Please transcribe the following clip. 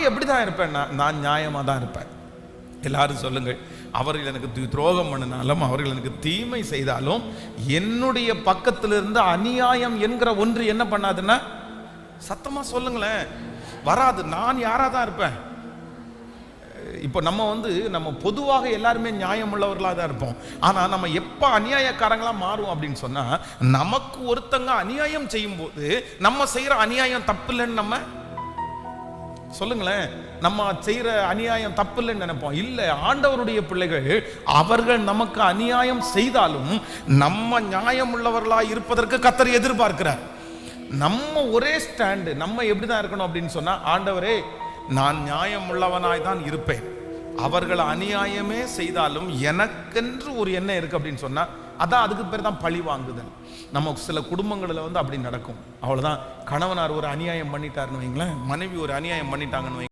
எப்படிதான் இருப்பேன்னா, நான் நியாயமா தான் இருப்பேன். எல்லாரும் சொல்லுங்கள், அவர்கள் எனக்கு துரோகம் பண்ணினாலும், அவர்கள் எனக்கு தீமை செய்தாலும், என்னுடைய பக்கத்திலிருந்து அநியாயம் என்கிற ஒன்று என்ன பண்ணாதுன்னா, சத்தமா சொல்லுங்களேன், வராது. நான் யாரா தான் இருப்பேன். இப்போ நம்ம பொதுவாக எல்லாருமே நியாயம் உள்ளவர்களாக தான் இருப்போம். ஆனா நம்ம எப்ப அநியாயக்காரங்களா மாறுவோம் அப்படின்னு சொன்னா, நமக்கு ஒருத்தங்க அநியாயம் செய்யும் போது நம்ம செய்யற அநியாயம் தப்பு இல்லைன்னு நம்ம சொல்லுங்களேன். நம்ம செய்யற அநியாயம் தப்பு இல்லைன்னு நினைப்போம். இல்ல, ஆண்டவருடைய பிள்ளைகள் அவர்கள் நமக்கு அநியாயம் செய்தாலும் நம்ம நியாயம் உள்ளவர்களா இருப்பதற்கு கர்த்தர் எதிர்பார்க்கிறார். நம்ம ஒரே ஸ்டாண்டு. நம்ம எப்படிதான் இருக்கணும் அப்படின்னு சொன்னா, ஆண்டவரே நான் நியாயம் உள்ளவனாய் தான் இருப்பேன், அவர்கள் அநியாயமே செய்தாலும் எனக்கென்று ஒரு எண்ணம் இருக்கு அப்படின்னு சொன்னா, அதான் அதுக்கு பேர் தான் பழி வாங்குதல். நம்ம சில குடும்பங்களில் அப்படி நடக்கும். அவ்வளவுதான். கணவனார் ஒரு அநியாயம் பண்ணிட்டாருன்னு வைங்களேன், மனைவி ஒரு அநியாயம் பண்ணிட்டாங்கன்னு வைங்களேன்,